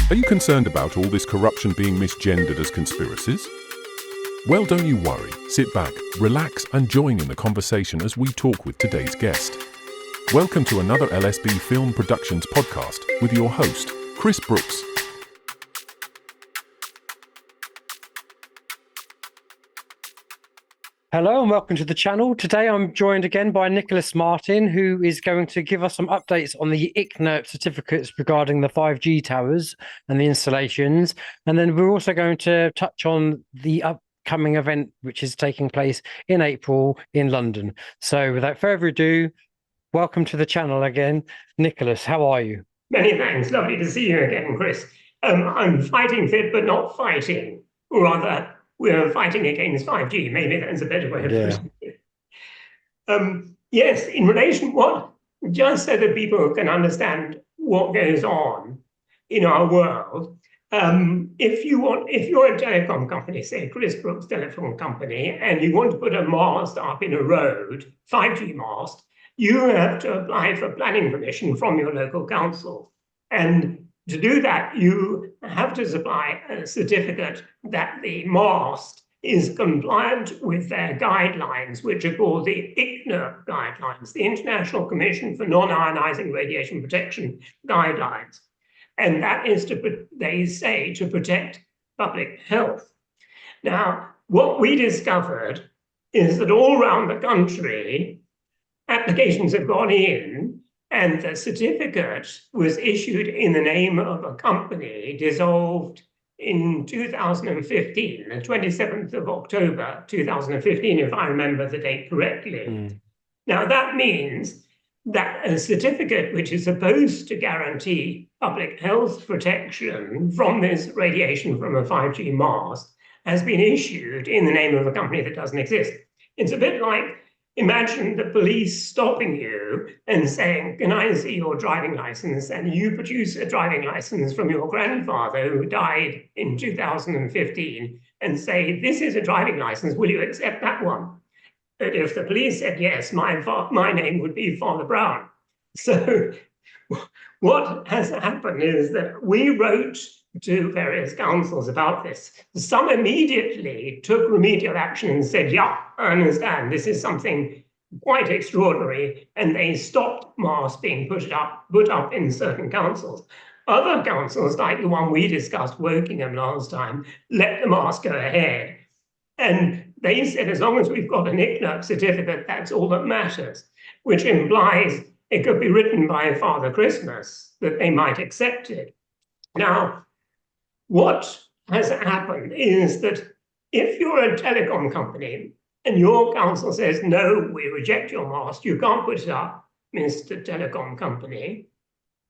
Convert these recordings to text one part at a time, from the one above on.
Are you concerned about all this corruption being misgendered as conspiracies? Well, don't you worry. Sit back, relax, and join in the conversation as we talk with today's guest. Welcome to another LSB Film Productions podcast with your host, Chris Brooks. Hello and welcome to the channel. Today I'm joined again by Nicholas Martin, who is going to give us some updates on the ICNIRP certificates regarding the 5G towers and the installations. And then we're also going to touch on the upcoming event, which is taking place in April in London. So without further ado, welcome to the channel again. Nicholas, how are you? Many thanks. Lovely to see you again, Chris. I'm fighting fit, but not fighting. Or rather, we're fighting against 5G. Maybe that's a better way of putting it. Yes, in relation, just so that people can understand what goes on in our world, if you're a telecom company, say Chris Brooks Telephone Company, and you want to put a mast up in a road, 5G mast, you have to apply for planning permission from your local council. And to do that, you have to supply a certificate that the mast is compliant with their guidelines, which are called the ICNIRP guidelines, the International Commission for Non-Ionizing Radiation Protection guidelines. And that is, they say, to protect public health. Now, what we discovered is that all around the country, applications have gone in, and the certificate was issued in the name of a company dissolved in 2015, the 27th of October 2015, if I remember the date correctly. Now, that means that a certificate which is supposed to guarantee public health protection from this radiation from a 5G mast has been issued in the name of a company that doesn't exist. It's a bit like, imagine the police stopping you and saying, "Can I see your driving license?" And you produce a driving license from your grandfather who died in 2015 and say, "This is a driving license, will you accept that one?" But if the police said yes, my name would be Father Brown. So what has happened is that we wrote to various councils about this. Some immediately took remedial action and said, "Yeah, I understand, this is something quite extraordinary," and they stopped masts being put up in certain councils. Other councils, like the one we discussed, Wokingham last time, let the mast go ahead. And they said, as long as we've got an ICNIRP certificate, that's all that matters, which implies it could be written by Father Christmas that they might accept it. Now, what has happened is that if you're a telecom company and your council says, "No, we reject your mast, you can't put it up, Mr. Telecom Company,"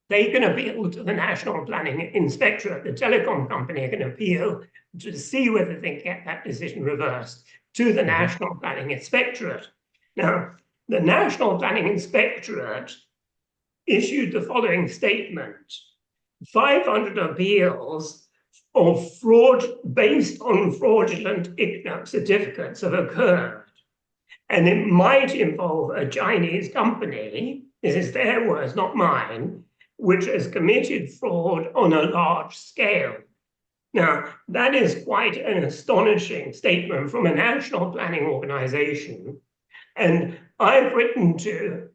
they can appeal to the National Planning Inspectorate. The telecom company can appeal to see whether they get that decision reversed to the National Planning Inspectorate. Now, the National Planning Inspectorate issued the following statement: 500 appeals of fraud based on fraudulent ICNIRP certificates have occurred, and it might involve a Chinese company, this is their words, not mine, which has committed fraud on a large scale. Now, that is quite an astonishing statement from a national planning organization, and I've written to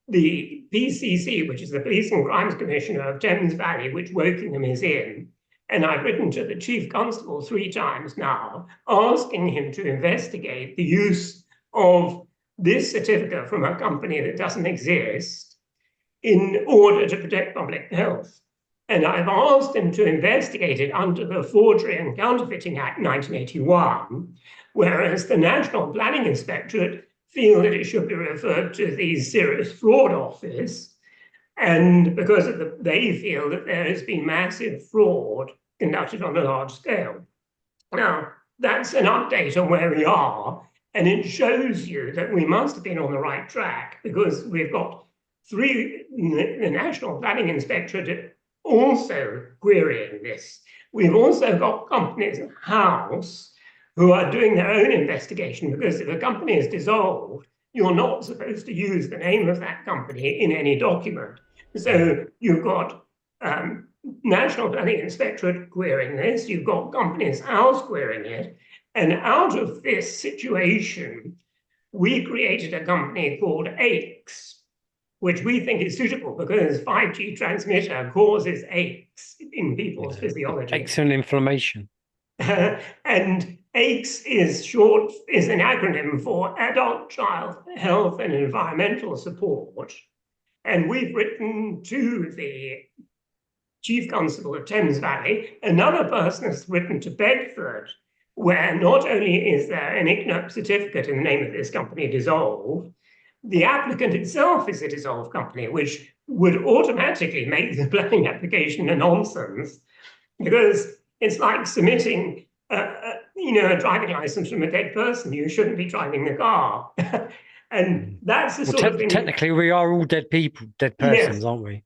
the PCC, which is the Police and Crimes Commissioner of Thames Valley, which Wokingham is in, and I've written to the Chief Constable 3 times now, asking him to investigate the use of this certificate from a company that doesn't exist in order to protect public health. And I've asked him to investigate it under the Forgery and Counterfeiting Act 1981, whereas the National Planning Inspectorate feel that it should be referred to the Serious Fraud Office, and because they feel that there has been massive fraud conducted on a large scale. Now, that's an update on where we are, and it shows you that we must have been on the right track, because we've got the National Planning Inspectorate also querying this. We've also got companies in-house who are doing their own investigation, because if a company is dissolved, you're not supposed to use the name of that company in any document. So you've got National Planning Inspectorate querying this, you've got Companies House querying it, and out of this situation, we created a company called aches, which we think is suitable because 5G transmitter causes aches in people's physiology. Aches and inflammation. And aches is an acronym for Adult Child Health and Environmental Support. And we've written to the Chief Constable of Thames Valley. Another person has written to Bedford, where not only is there an ICNIRP certificate in the name of this company dissolved, the applicant itself is a dissolved company, which would automatically make the planning application a nonsense, because it's like submitting a driving license from a dead person. You shouldn't be driving the car. And that's the sort of thing. Technically, we are all dead people, dead persons, Yes. aren't we?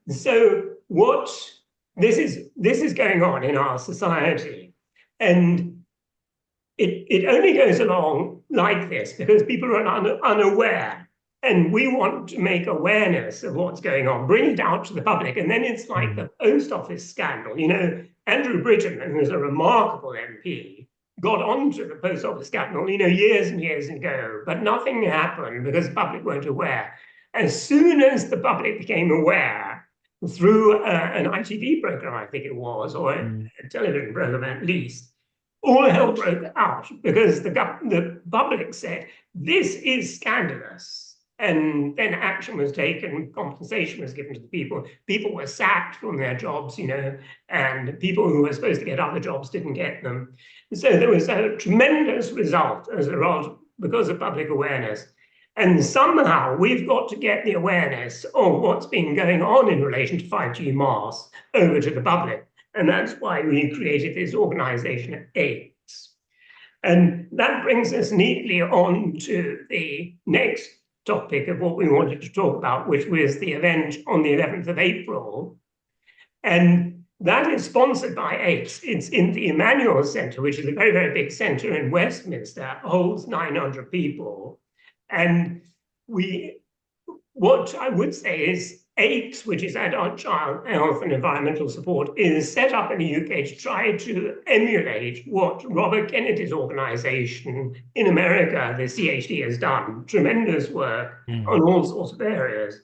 So what this is going on in our society, and it only goes along like this because people are unaware, and we want to make awareness of what's going on, bring it out to the public, and then it's like the post office scandal. Andrew Bridgen, who is a remarkable MP, got onto the post office scandal, years and years ago, but nothing happened because the public weren't aware. As soon as the public became aware, through an ITV program, I think it was, or a television program at least, all hell broke out because the public said, this is scandalous. And then action was taken, compensation was given to the people. People were sacked from their jobs, and people who were supposed to get other jobs didn't get them. So there was a tremendous result as a result because of public awareness. And somehow we've got to get the awareness of what's been going on in relation to 5G mast over to the public. And that's why we created this organization, AIDS. And that brings us neatly on to the next topic of what we wanted to talk about, which was the event on the 11th of April. And that is sponsored by AIDS. It's in the Emmanuel Centre, which is a very, very big centre in Westminster, holds 900 people. And what I would say is AIDS, which is Adult Child Health and Environmental Support, is set up in the UK to try to emulate what Robert Kennedy's organization in America, the CHD, has done. Tremendous work on all sorts of areas.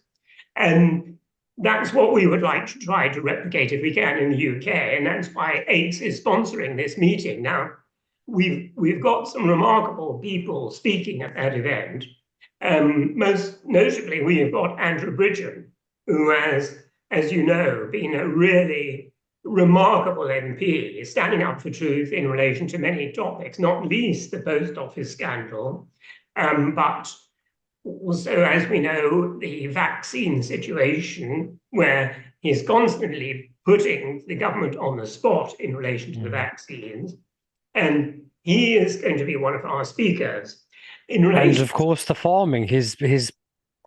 And that's what we would like to try to replicate if we can in the UK. And that's why AIDS is sponsoring this meeting. Now, we've got some remarkable people speaking at that event. Most notably, we have got Andrew Bridgen, who has, as you know, been a really remarkable MP, standing up for truth in relation to many topics, not least the post office scandal, but also, as we know, the vaccine situation, where he's constantly putting the government on the spot in relation to the vaccines. And he is going to be one of our speakers. And of course, the farming, he's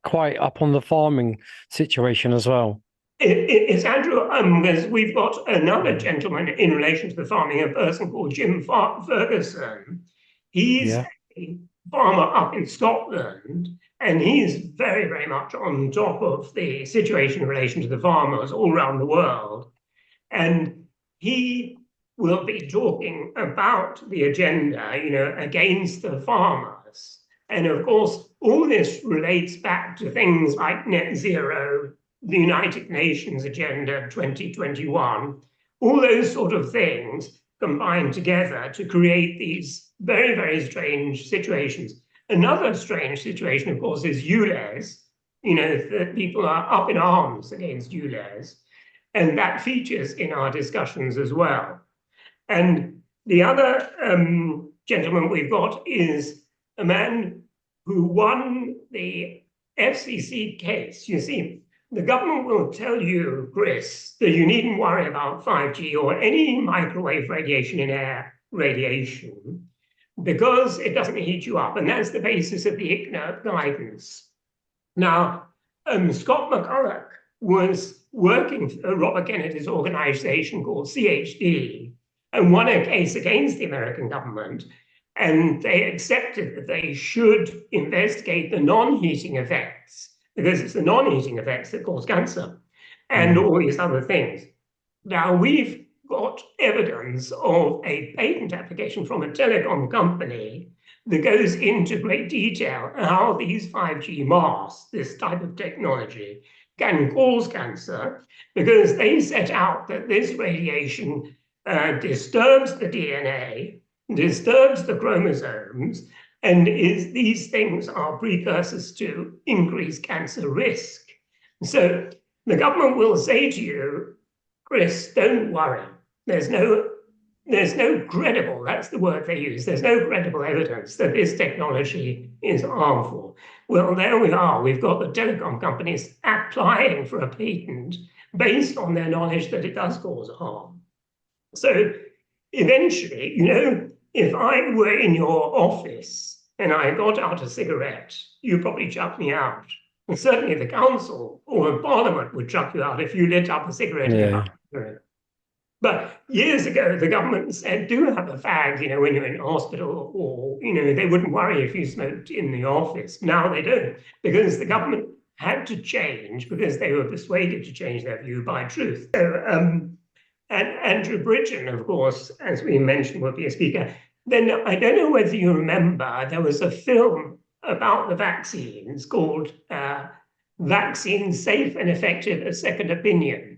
quite up on the farming situation as well. It's Andrew, because we've got another gentleman in relation to the farming, a person called Jim Ferguson. He's a farmer up in Scotland, and he's very, very much on top of the situation in relation to the farmers all around the world. And he will be talking about the agenda, against the farmers. And of course, all this relates back to things like net zero, the United Nations Agenda 2021, all those sort of things combined together to create these very, very strange situations. Another strange situation, of course, is ULEZ, that people are up in arms against ULEZ, and that features in our discussions as well. And the other gentleman we've got is a man who won the FCC case. You see, the government will tell you, Chris, that you needn't worry about 5G or any microwave radiation in air radiation because it doesn't heat you up. And that's the basis of the ICNIRP guidance. Now, Scott McCulloch was working for Robert Kennedy's organization called CHD and won a case against the American government. And they accepted that they should investigate the non-heating effects, because it's the non-heating effects that cause cancer. and all these other things. Now, we've got evidence of a patent application from a telecom company that goes into great detail how these 5G masts, this type of technology, can cause cancer, because they set out that this radiation disturbs the DNA, disturbs the chromosomes, and these things are precursors to increased cancer risk. So the government will say to you, Chris, don't worry. There's no credible, that's the word they use, there's no credible evidence that this technology is harmful. Well, there we are. We've got the telecom companies applying for a patent based on their knowledge that it does cause harm. So eventually, if I were in your office and I got out a cigarette, you'd probably chuck me out. And certainly the council or the parliament would chuck you out if you lit up a cigarette. Yeah. But years ago, the government said, do have a fag, when you're in hospital, or, they wouldn't worry if you smoked in the office. Now they don't, because the government had to change because they were persuaded to change their view by truth. So, and Andrew Bridgen, of course, as we mentioned, will be a speaker. Then I don't know whether you remember, there was a film about the vaccines called Vaccine Safe and Effective, A Second Opinion.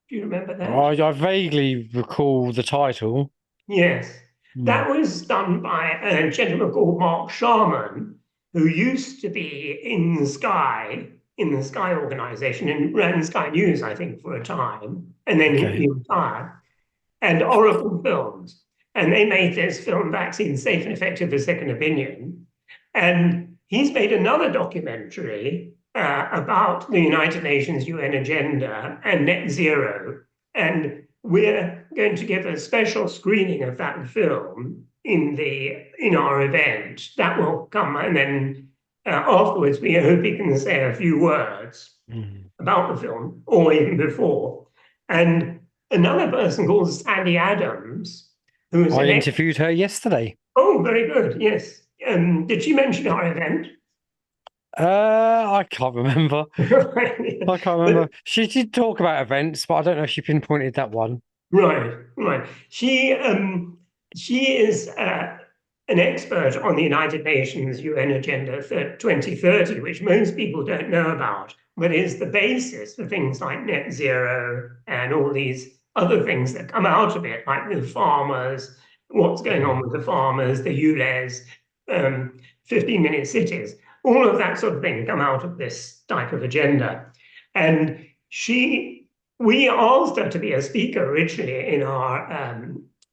Do you remember that? I vaguely recall the title. Yes. That was done by a gentleman called Mark Sharman, who used to be in the Sky organization, and ran Sky News, I think, for a time. And then he retired. And Oracle Films. And they made this film, Vaccine Safe and Effective, A Second Opinion. And he's made another documentary about the United Nations UN agenda and net zero. And we're going to give a special screening of that film in our event. That will come, and then afterwards we hope he can say a few words about the film, or even before. And another person called Sandi Adams, who's I interviewed her yesterday. Oh, very good. Yes. Did she mention our event? I can't remember. I can't remember. She did talk about events, but I don't know if she pinpointed that one. Right. She is an expert on the United Nations UN Agenda 2030, which most people don't know about, but is the basis for things like net zero and all these other things that come out of it, like the farmers, what's going on with the farmers, the ULEZ, 15-minute cities. All of that sort of thing come out of this type of agenda. And we asked her to be a speaker originally in our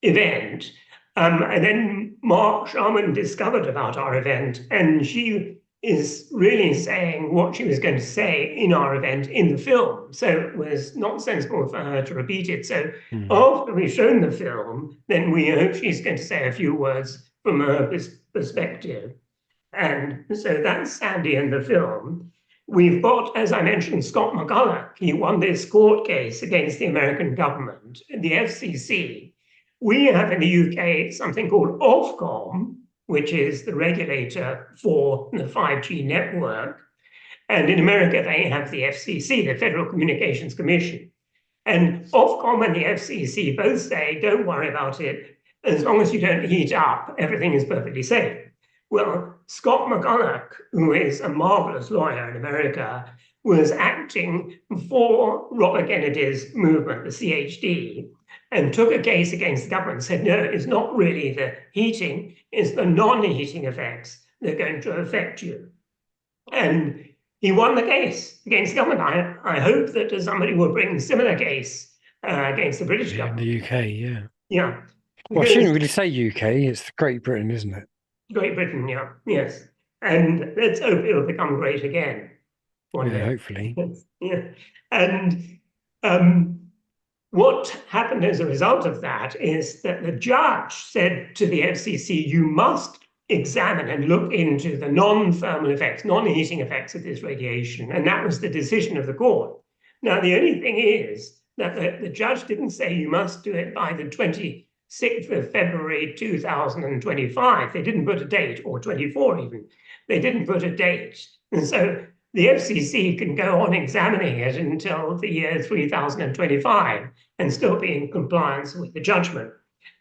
event. And then Mark Sharman discovered about our event, and she is really saying what she was going to say in our event in the film. So it was not sensible for her to repeat it. So after we've shown the film, then we hope she's going to say a few words from her perspective. And so that's Sandi in the film. We've got, as I mentioned, Scott McCulloch. He won this court case against the American government, the FCC. We have in the UK something called Ofcom, which is the regulator for the 5G network. And in America, they have the FCC, the Federal Communications Commission. And Ofcom and the FCC both say, don't worry about it. As long as you don't heat up, everything is perfectly safe. Well, Scott McCulloch, who is a marvelous lawyer in America, was acting for Robert Kennedy's movement, the CHD, and took a case against the government and said, no, it's not really the heating, it's the non-heating effects that are going to affect you. And he won the case against the government. I hope that somebody will bring a similar case against the British government. In the UK, yeah. Yeah. Well, I shouldn't really say UK, it's Great Britain, isn't it? Great Britain, yeah, yes. And let's hope it'll become great again one day. Hopefully. Yeah. And what happened as a result of that is that the judge said to the FCC, you must examine and look into the non-thermal effects, non-heating effects of this radiation. And that was the decision of the court. Now, the only thing is that the judge didn't say you must do it by the 26th of February 2025. They didn't put a date, or 24 even. They didn't put a date. And so the FCC can go on examining it until the year 3025 and still be in compliance with the judgment.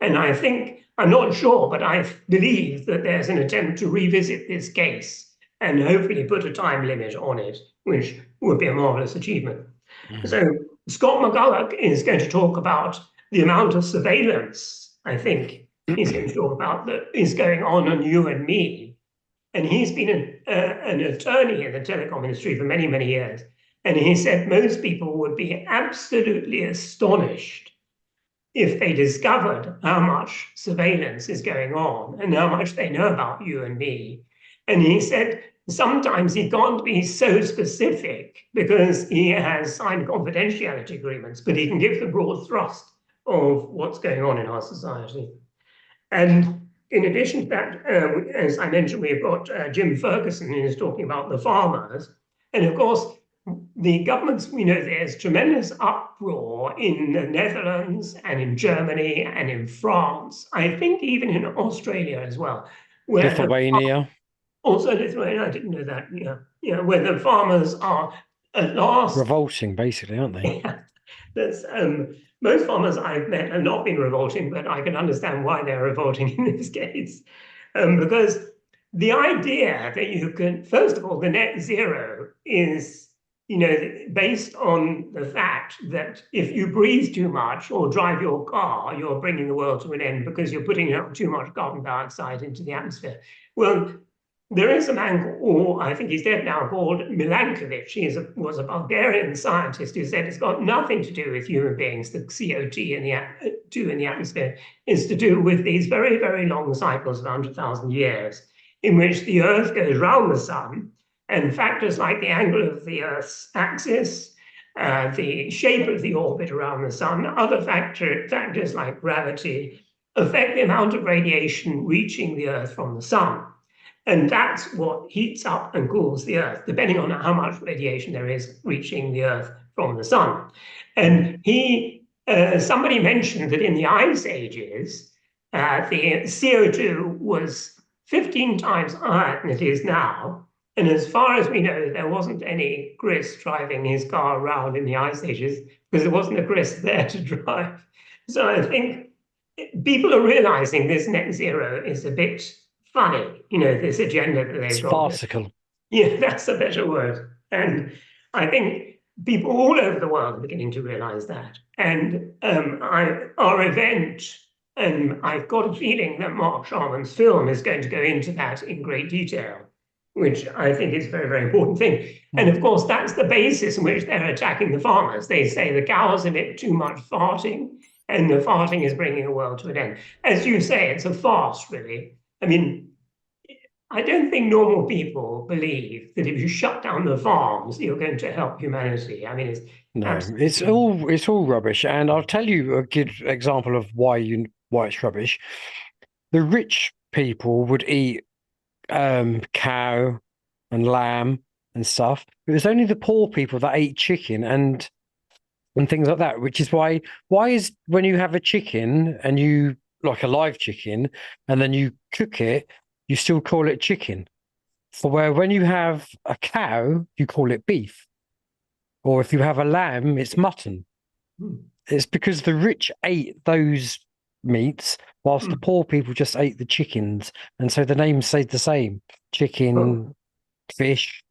And I think, I'm not sure, but I believe that there's an attempt to revisit this case and hopefully put a time limit on it, which would be a marvelous achievement. So Scott McCulloch is going to talk about the amount of surveillance, I think, he's going to talk about that is going on you and me. And he's been an attorney in the telecom industry for many, many years. And he said most people would be absolutely astonished if they discovered how much surveillance is going on and how much they know about you and me. And he said sometimes he can't be so specific because he has signed confidentiality agreements, but he can give the broad thrust of what's going on in our society. And in addition to that, as I mentioned, we've got Jim Ferguson, who is talking about the farmers. And of course, the governments, we know there's tremendous uproar in the Netherlands and in Germany and in France. I think even in Australia as well. Lithuania. Also Lithuania, I didn't know that. Yeah, where the farmers are at last revolting, basically, aren't they? Yeah, that's most farmers I've met have not been revolting, but I can understand why they're revolting in this case, because the idea that you can, first of all, the net zero is, based on the fact that if you breathe too much or drive your car, you're bringing the world to an end because you're putting out too much carbon dioxide into the atmosphere. Well, there is a man, or I think he's dead now, called Milankovic. He was a Bulgarian scientist who said it's got nothing to do with human beings. The CO2 in the atmosphere is to do with these very, very long cycles of 100,000 years in which the Earth goes round the sun, and factors like the angle of the Earth's axis, the shape of the orbit around the sun, other factors like gravity affect the amount of radiation reaching the Earth from the sun. And that's what heats up and cools the Earth, depending on how much radiation there is reaching the Earth from the sun. And somebody mentioned that in the ice ages, the CO2 was 15 times higher than it is now. And as far as we know, there wasn't any grist driving his car around in the ice ages because there wasn't a grist there to drive. So I think people are realizing this net zero is a bit funny, this agenda that they've got. Farcical. Yeah, that's a better word. And I think people all over the world are beginning to realize that. And our event, and I've got a feeling that Mark Sharman's film is going to go into that in great detail, which I think is a very, very important thing. And of course, that's the basis in which they're attacking the farmers. They say the cows emit too much farting, and the farting is bringing the world to an end. As you say, it's a farce, really. I mean, I don't think normal people believe that if you shut down the farms, you're going to help humanity. I mean, it's all rubbish. And I'll tell you a good example of why it's rubbish. The rich people would eat cow and lamb and stuff. It was only the poor people that ate chicken and things like that, which is why is when you have a chicken and you like a live chicken and then you cook it, you still call it chicken. For where when you have a cow, you call it beef. Or if you have a lamb, it's mutton. It's because the rich ate those meats whilst the poor people just ate the chickens. And so the name stayed the same. Chicken, fish.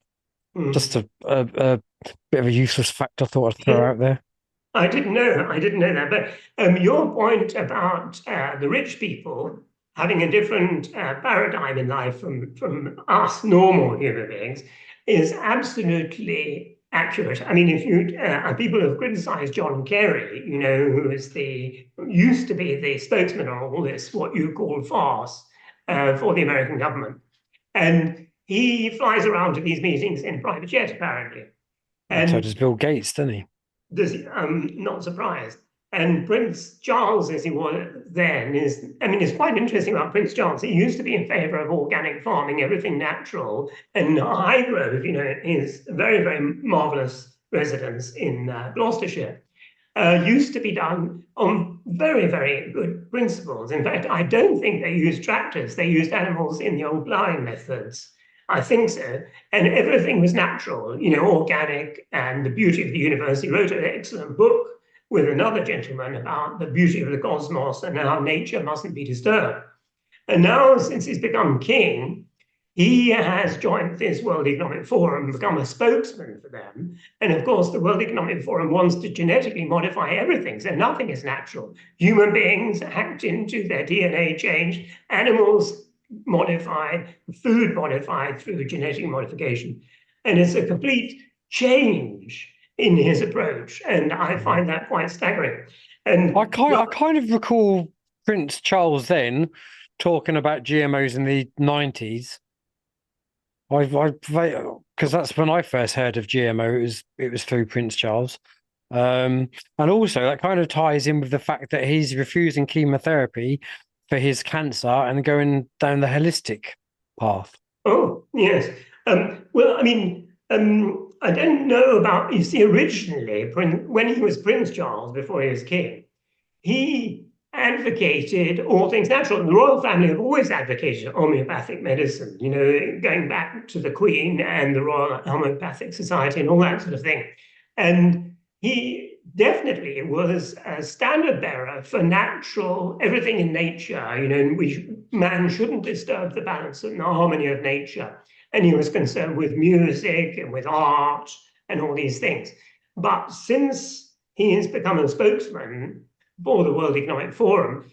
Just a bit of a useless fact I thought I'd throw out there. I didn't know that. But your point about the rich people having a different paradigm in life from us normal human beings is absolutely accurate. I mean, if you people have criticized John Kerry, who used to be the spokesman on all this, what you call farce, for the American government. And he flies around to these meetings in private jet, apparently. And so does Bill Gates, doesn't he? Does he? Not surprised. And Prince Charles, as he was then, it's quite interesting about Prince Charles. He used to be in favor of organic farming, everything natural, and Highgrove, is a very, very marvelous residence in Gloucestershire. Used to be done on very, very good principles. In fact, I don't think they used tractors. They used animals in the old ploughing methods. I think so. And everything was natural, organic, and the beauty of the universe. He wrote an excellent book with another gentleman about the beauty of the cosmos and how nature mustn't be disturbed. And now, since he's become king, he has joined this World Economic Forum, become a spokesman for them. And of course, the World Economic Forum wants to genetically modify everything, so nothing is natural. Human beings hacked into, their DNA changed, animals modified, food modified through genetic modification. And it's a complete change in his approach. And I find that quite staggering. And I kind of recall Prince Charles then talking about GMOs in the 90s. Because that's when I first heard of GMO. It was through Prince Charles, and also that kind of ties in with the fact that he's refusing chemotherapy for his cancer and going down the holistic path. Oh, yes. Well, I mean, I don't know about, you see, originally, when he was Prince Charles, before he was king, he advocated all things natural. And the royal family have always advocated homeopathic medicine, going back to the Queen and the Royal Homeopathic Society and all that sort of thing. And he definitely was a standard bearer for natural, everything in nature, in which man shouldn't disturb the balance and the harmony of nature. And he was concerned with music and with art and all these things. But since he has become a spokesman for the World Economic Forum,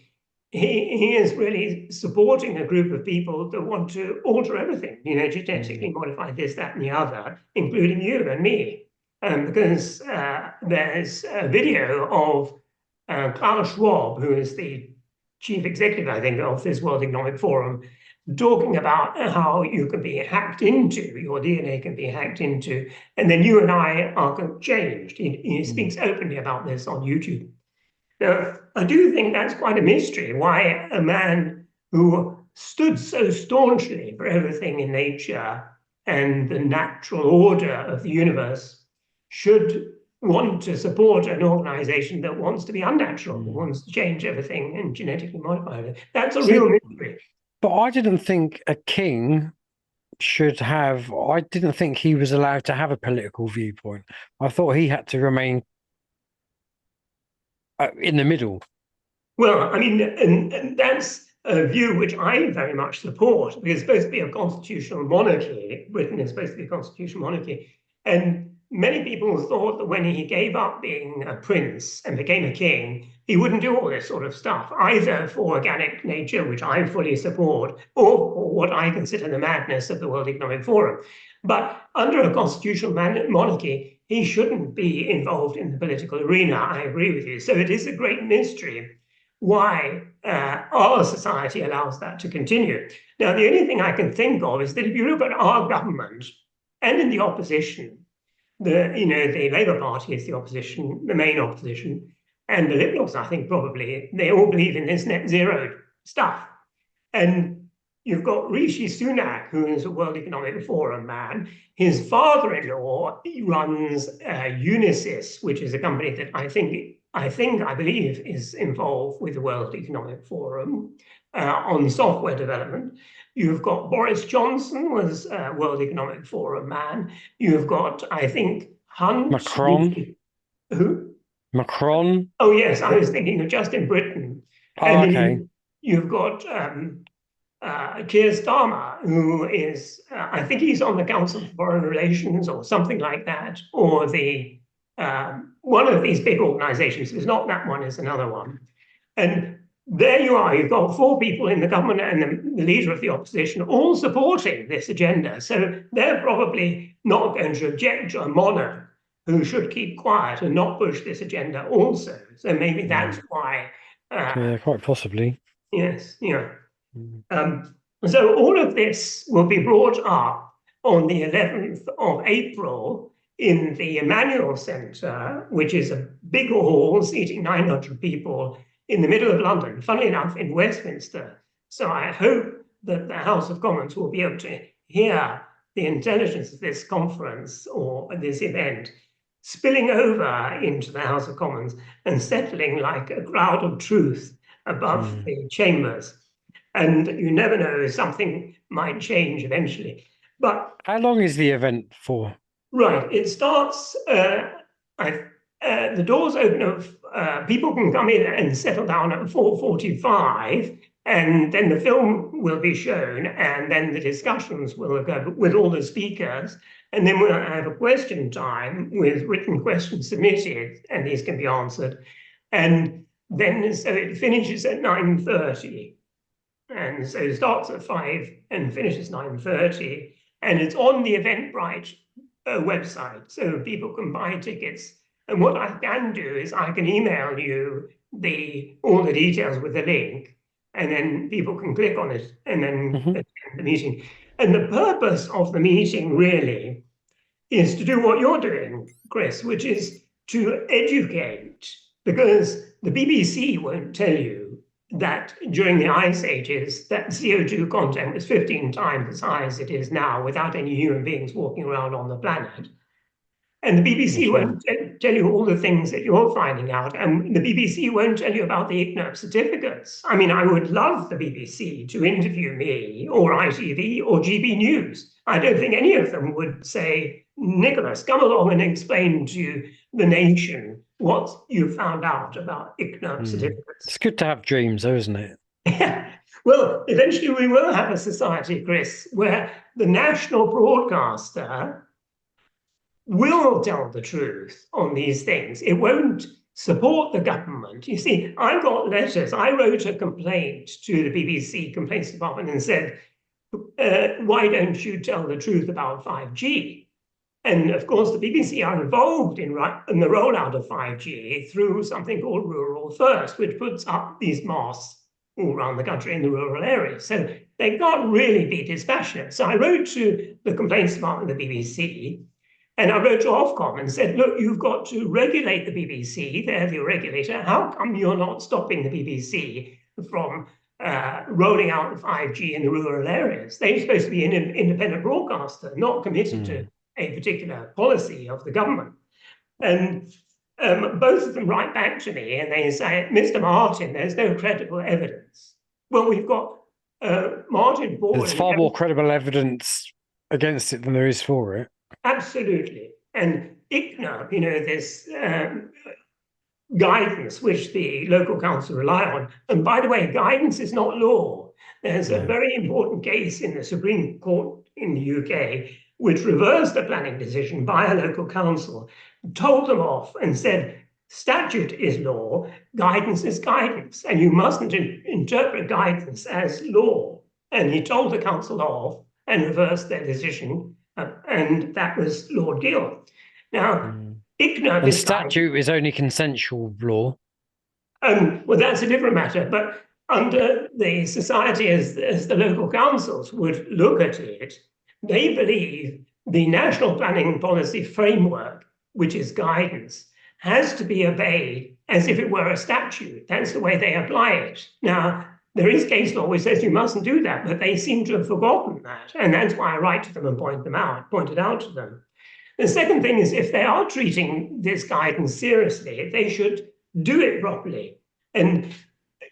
he is really supporting a group of people that want to alter everything, genetically modify this, that, and the other, including you and me. Because there's a video of Klaus Schwab, who is the chief executive, I think, of this World Economic Forum, talking about how you can be hacked into, your DNA can be hacked into, and then you and I are changed. He speaks openly about this on YouTube. Now, I do think that's quite a mystery, why a man who stood so staunchly for everything in nature and the natural order of the universe should want to support an organization that wants to be unnatural, that wants to change everything and genetically modify it. That's a real mystery. But I didn't think a king I didn't think he was allowed to have a political viewpoint. I thought he had to remain in the middle. Well, I mean, and that's a view which I very much support, because it's supposed to be a constitutional monarchy. Britain is supposed to be a constitutional monarchy. And many people thought that when he gave up being a prince and became a king, he wouldn't do all this sort of stuff, either for organic nature, which I fully support, or for what I consider the madness of the World Economic Forum. But under a constitutional monarchy, he shouldn't be involved in the political arena. I agree with you. So it is a great mystery why our society allows that to continue. Now, the only thing I can think of is that if you look at our government and in the opposition, the Labour Party is the opposition, the main opposition, and the Liberals, I think, probably, they all believe in this net zero stuff. And you've got Rishi Sunak, who is a World Economic Forum man. His father-in-law runs Unisys, which is a company that I believe is involved with the World Economic Forum on software development. You've got Boris Johnson was a World Economic Forum man. You've got, I think, Hunt. Macron. Who? Macron. Oh, yes, I was thinking of just in Britain. Oh, and okay. You've got Keir Starmer, who is, I think he's on the Council for Foreign Relations or something like that, or the one of these big organizations. It's not that one, it's another one. And there you are, you've got 4 people in the government and the leader of the opposition all supporting this agenda. So they're probably not going to object to a monarch who should keep quiet and not push this agenda also. So maybe that's why. Yeah, quite possibly. Yes, yeah. So all of this will be brought up on the 11th of April in the Emmanuel Centre, which is a big hall seating 900 people in the middle of London, funnily enough, in Westminster. So I hope that the House of Commons will be able to hear the intelligence of this conference or this event spilling over into the House of Commons and settling like a cloud of truth above the chambers. And you never know, something might change eventually. But How long is the event for? right, it starts. The doors open at people can come in and settle down at 4:45, and then the film will be shown, and then the discussions will go with all the speakers, and then we'll have a question time with written questions submitted, and these can be answered, and then so it finishes at 9:30, and so it starts at 5 and finishes 9:30, and it's on the Eventbrite website, so people can buy tickets. And what I can do is I can email you all the details with the link, and then people can click on it and then attend the meeting. And the purpose of the meeting really is to do what you're doing, Chris, which is to educate, because the BBC won't tell you that during the ice ages that CO2 content was 15 times as high as it is now without any human beings walking around on the planet. And the BBC won't tell you all the things that you're finding out. And the BBC won't tell you about the ICNIRP certificates. I mean, I would love the BBC to interview me or ITV or GB News. I don't think any of them would say, Nicholas, come along and explain to the nation what you found out about ICNIRP certificates. It's good to have dreams, though, isn't it? Well, eventually we will have a society, Chris, where the national broadcaster will tell the truth on these things. It won't support the government. You see, I got letters. I wrote a complaint to the BBC Complaints Department and said, why don't you tell the truth about 5G? And of course, the BBC are involved in the rollout of 5G through something called Rural First, which puts up these masts all around the country in the rural areas. So they can't really be dispassionate. So I wrote to the Complaints Department of the BBC, and I wrote to Ofcom and said, look, you've got to regulate the BBC. They're the regulator. How come you're not stopping the BBC from rolling out 5G in the rural areas? They're supposed to be an independent broadcaster, not committed to a particular policy of the government. And both of them write back to me and they say, Mr. Martin, there's no credible evidence. Well, we've got Martin Ball. There's far more credible evidence against it than there is for it. Absolutely. And ICNIRP, this guidance which the local council rely on. And by the way, guidance is not law. There's a very important case in the Supreme Court in the UK which reversed the planning decision by a local council, told them off and said, statute is law, guidance is guidance, and you mustn't interpret guidance as law. And he told the council off and reversed their decision. And that was Lord Gill. Now, ICNIRP and statute is only consensual law. Well, that's a different matter. But under the society, as the local councils would look at it, they believe the national planning policy framework, which is guidance, has to be obeyed as if it were a statute. That's the way they apply it. Now, there is case law which says you mustn't do that, but they seem to have forgotten that. And that's why I write to them and point it out to them. The second thing is if they are treating this guidance seriously, they should do it properly. And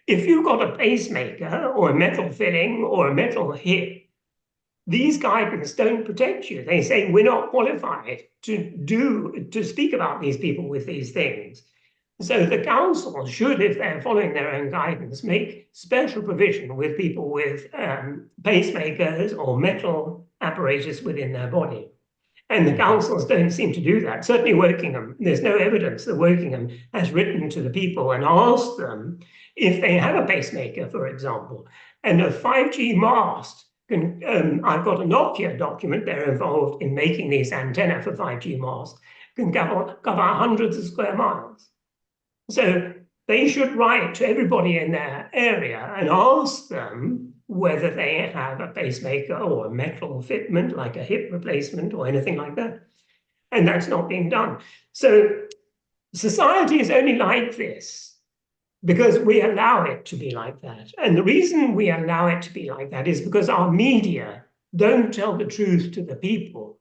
if you've got a pacemaker or a metal filling or a metal hip, these guidance don't protect you. They say we're not qualified to speak about these people with these things. So the council should, if they're following their own guidance, make special provision with people with pacemakers or metal apparatus within their body. And the councils don't seem to do that. Certainly Wokingham, there's no evidence that Wokingham has written to the people and asked them if they have a pacemaker, for example. And a 5G mast can, I've got a Nokia document, they're involved in making these antenna for 5G mast, can cover hundreds of square miles. So they should write to everybody in their area and ask them whether they have a pacemaker or a metal fitment, like a hip replacement or anything like that. And that's not being done. So society is only like this because we allow it to be like that. And the reason we allow it to be like that is because our media don't tell the truth to the people.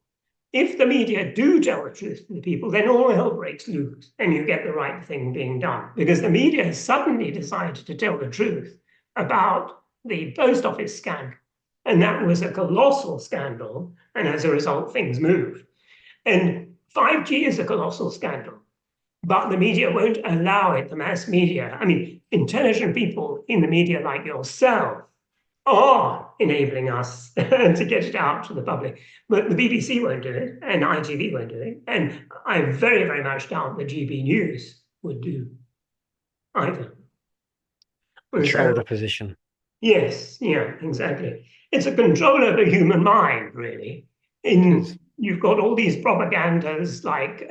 If the media do tell the truth to the people, then all hell breaks loose and you get the right thing being done. Because the media has suddenly decided to tell the truth about the post office scandal And that was a colossal scandal. And as a result, things moved. And 5G is a colossal scandal, but the media won't allow it, the mass media. I mean, intelligent people in the media like yourself are enabling us to get it out to the public. But the BBC won't do it, and ITV won't do it. And I very, very much doubt the GB News would do either. Controlled opposition. Yes, yeah, exactly. It's a control of the human mind, really. You've got all these propagandas like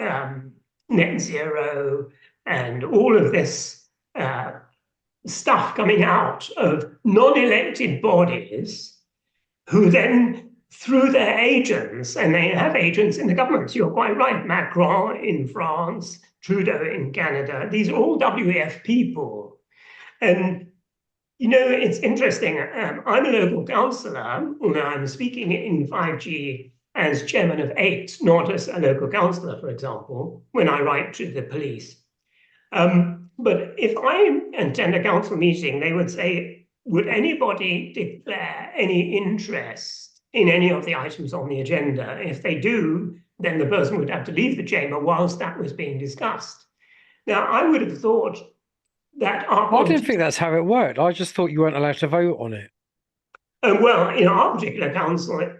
net zero and all of this stuff coming out of non-elected bodies who then, through their agents, and they have agents in the governments, you're quite right, Macron in France, Trudeau in Canada, these are all WEF people. And you know, it's interesting. I'm a local councillor, although I'm speaking in 5G as chairman of 8, not as a local councillor, for example, when I write to the police. But if I attend a council meeting, they would say, would anybody declare any interest in any of the items on the agenda? If they do, then the person would have to leave the chamber whilst that was being discussed. Now, I would have thought that I didn't think that's how it worked. I just thought you weren't allowed to vote on it. Well, in our particular council,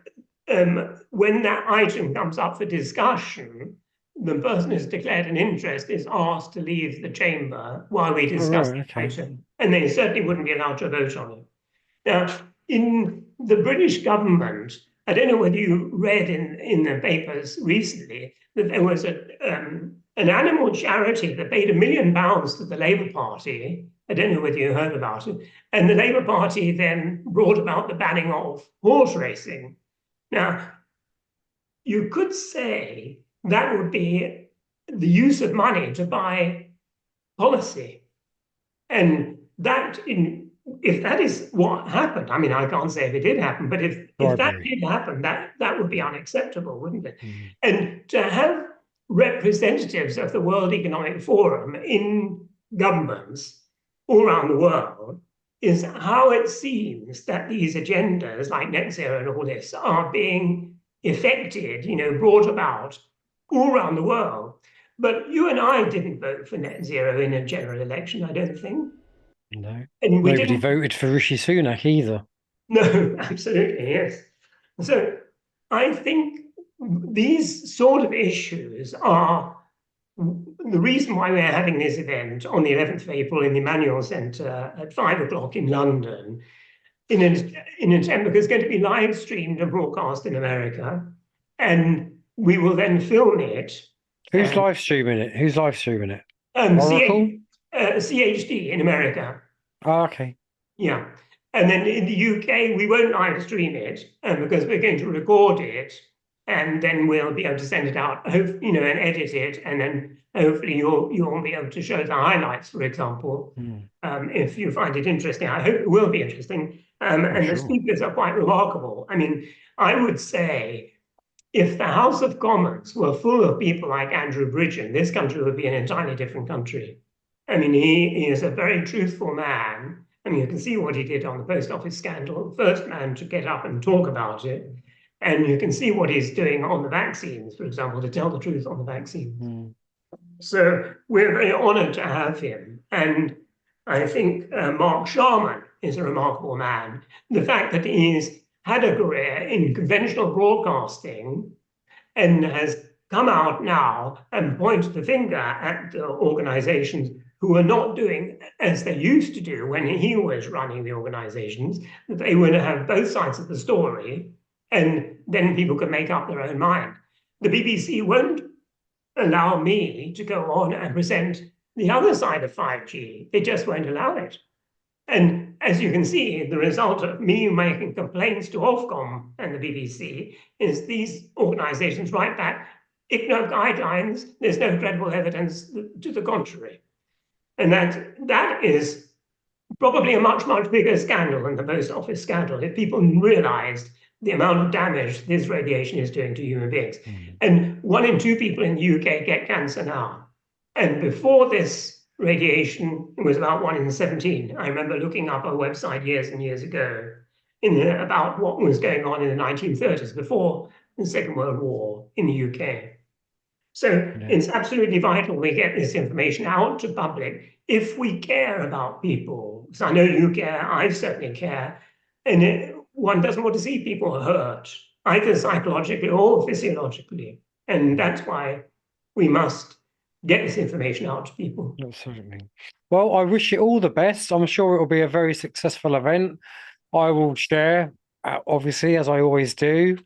when that item comes up for discussion, the person who's declared an interest is asked to leave the chamber while we discuss the item, and they certainly wouldn't be allowed to vote on it. Now, in the British government, I don't know whether you read in the papers recently that there was an animal charity that paid £1 million to the Labour Party. I don't know whether you heard about it. And the Labour Party then brought about the banning of horse racing. Now, you could say that would be the use of money to buy policy. And that, if that is what happened, I mean, I can't say if it did happen, but if that did happen, that would be unacceptable, wouldn't it? Mm-hmm. And to have representatives of the World Economic Forum in governments all around the world is how it seems that these agendas like net zero and all this are being effected, brought about all around the world. But you and I didn't vote for net zero in a general election, I don't think. No. And nobody voted for Rishi Sunak either. No, absolutely, yes. So I think these sort of issues are the reason why we're having this event on the 11th of April in the Emmanuel Centre at 5 o'clock in London in an attempt because it's going to be live streamed and broadcast in America, and we will then film it. Who's live streaming it? Oracle? CHD in America. Oh, okay. Yeah. And then in the UK, we won't live stream it because we're going to record it, and then we'll be able to send it out, and edit it, and then hopefully you'll be able to show the highlights, for example, if you find it interesting. I hope it will be interesting. The speakers are quite remarkable. I mean, I would say if the House of Commons were full of people like Andrew Bridgen, this country would be an entirely different country. I mean, he is a very truthful man. I mean, you can see what he did on the post office scandal, first man to get up and talk about it. And you can see what he's doing on the vaccines, for example, to tell the truth on the vaccines. So we're very honored to have him. And I think Mark Sharman is a remarkable man. The fact that he's had a career in conventional broadcasting and has come out now and pointed the finger at the organizations who are not doing as they used to do when he was running the organizations, that they would have both sides of the story, and then people could make up their own mind. The BBC won't allow me to go on and present the other side of 5G. They just won't allow it. And as you can see, the result of me making complaints to Ofcom and the BBC is these organizations write back, ICNO guidelines, there's no credible evidence to the contrary. And that is probably a much, much bigger scandal than the post office scandal if people realized the amount of damage this radiation is doing to human beings. And 1 in 2 people in the UK get cancer now. And before this radiation, it was about 1 in 17. I remember looking up a website years and years ago, about what was going on in the 1930s before the Second World War in the UK. So it's absolutely vital we get this information out to public if we care about people. So I know you care, I certainly care, and one doesn't want to see people hurt, either psychologically or physiologically. And that's why we must get this information out to people. Absolutely. Well, I wish you all the best. I'm sure it will be a very successful event. I will share, obviously, as I always do.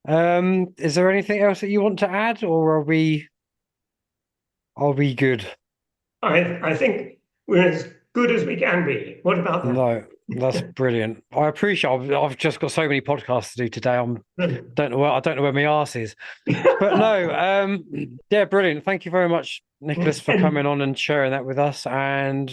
Is there anything else that you want to add, or are we good? I think we're as good as we can be. What about that? No, that's brilliant. I appreciate. I've just got so many podcasts to do today. I don't know where my arse is. But no, yeah, brilliant. Thank you very much, Nicholas, for coming on and sharing that with us. And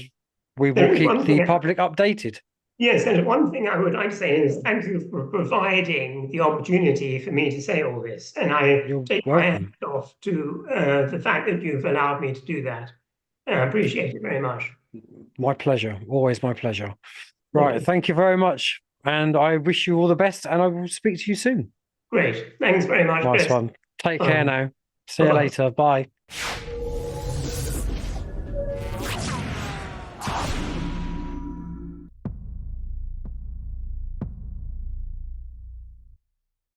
we will keep the public updated. Yes, and one thing I would like to say is thank you for providing the opportunity for me to say all this. And I take my hat off to the fact that you've allowed me to do that. I appreciate it very much. My pleasure. Always my pleasure. Right. Thank you very much. And I wish you all the best. And I will speak to you soon. Great. Thanks very much. Nice one. Take care now. See you later. Bye.